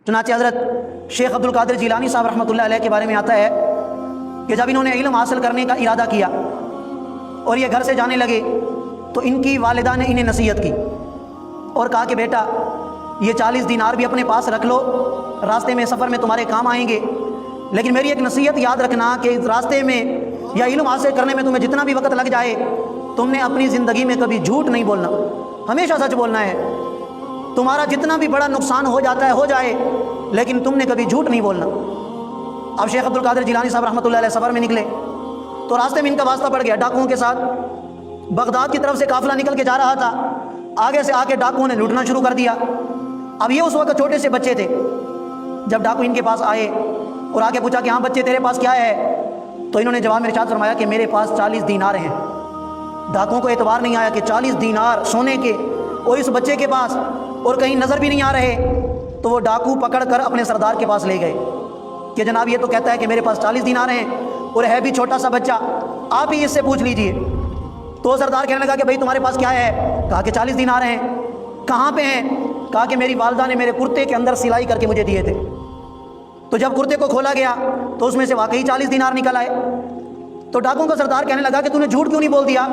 چنانچہ حضرت شیخ عبد القادر جیلانی صاحب رحمۃ اللہ علیہ کے بارے میں آتا ہے کہ جب انہوں نے علم حاصل کرنے کا ارادہ کیا اور یہ گھر سے جانے لگے تو ان کی والدہ نے انہیں نصیحت کی اور کہا کہ بیٹا یہ 40 دینار بھی اپنے پاس رکھ لو، راستے میں سفر میں تمہارے کام آئیں گے، لیکن میری ایک نصیحت یاد رکھنا کہ راستے میں یا علم حاصل کرنے میں تمہیں جتنا بھی وقت لگ جائے تم نے اپنی زندگی میں کبھی جھوٹ نہیں بولنا، ہمیشہ سچ بولنا ہے۔ تمہارا جتنا بھی بڑا نقصان ہو جاتا ہے ہو جائے، لیکن تم نے کبھی جھوٹ نہیں بولنا۔ اب شیخ عبد القادر جیلانی صاحب رحمۃ اللہ علیہ سفر میں نکلے تو راستے میں ان کا واسطہ پڑ گیا ڈاکوؤں کے ساتھ۔ بغداد کی طرف سے قافلہ نکل کے جا رہا تھا، آگے سے آ کے ڈاکوؤں نے لوٹنا شروع کر دیا۔ اب یہ اس وقت چھوٹے سے بچے تھے۔ جب ڈاکو ان کے پاس آئے اور آ کے پوچھا کہ ہاں بچے تیرے پاس کیا ہے، تو انہوں نے جواب میں ارشاد فرمایا کہ میرے پاس 40 دینار ہیں۔ ڈاکوؤں کو اعتبار نہیں آیا کہ 40 دینار سونے کے اور اس بچے کے پاس اور کہیں نظر بھی نہیں آ رہے، تو وہ ڈاکو پکڑ کر اپنے سردار کے پاس لے گئے کہ جناب یہ تو کہتا ہے کہ میرے پاس 40 دینار ہیں اور ہے بھی چھوٹا سا بچہ، آپ ہی اس سے پوچھ لیجئے۔ تو سردار کہنے لگا کہ بھائی تمہارے پاس کیا ہے؟ کہا کہ 40 دینار ہیں۔ کہاں پہ ہیں؟ کہا کہ میری والدہ نے میرے کرتے کے اندر سلائی کر کے مجھے دیے تھے۔ تو جب کرتے کو کھولا گیا تو اس میں سے واقعی 40 دینار نکل آئے۔ تو ڈاکوؤں کا سردار کہنے لگا کہ تو نے جھوٹ کیوں نہیں بول دیا؟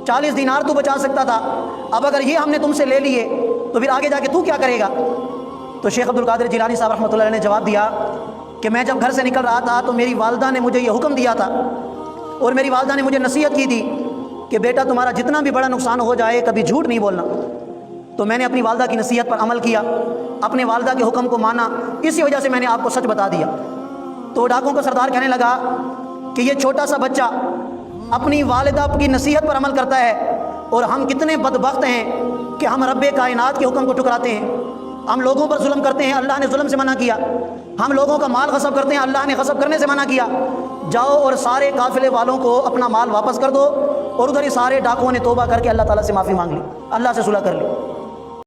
40 دینار تو بچا سکتا تھا، اب اگر یہ ہم نے تم سے لے لیے تو پھر آگے جا کے تو کیا کرے گا؟ تو شیخ عبد القادر جیلانی صاحب رحمۃ اللہ علیہ نے جواب دیا کہ میں جب گھر سے نکل رہا تھا تو میری والدہ نے مجھے یہ حکم دیا تھا اور میری والدہ نے مجھے نصیحت کی تھی کہ بیٹا تمہارا جتنا بھی بڑا نقصان ہو جائے کبھی جھوٹ نہیں بولنا۔ تو میں نے اپنی والدہ کی نصیحت پر عمل کیا، اپنے والدہ کے حکم کو مانا، اسی وجہ سے میں نے آپ کو سچ بتا دیا۔ تو ڈاکوؤں کو سردار کہنے لگا کہ یہ چھوٹا سا بچہ اپنی والدہ کی نصیحت پر عمل کرتا ہے اور ہم کتنے بدبخت ہیں کہ ہم رب کائنات کے حکم کو ٹکراتے ہیں، ہم لوگوں پر ظلم کرتے ہیں، اللہ نے ظلم سے منع کیا، ہم لوگوں کا مال غصب کرتے ہیں، اللہ نے غصب کرنے سے منع کیا۔ جاؤ اور سارے قافلے والوں کو اپنا مال واپس کر دو، اور ادھر ہی سارے ڈاکوؤں نے توبہ کر کے اللہ تعالیٰ سے معافی مانگ لی، اللہ سے صلح کر لی۔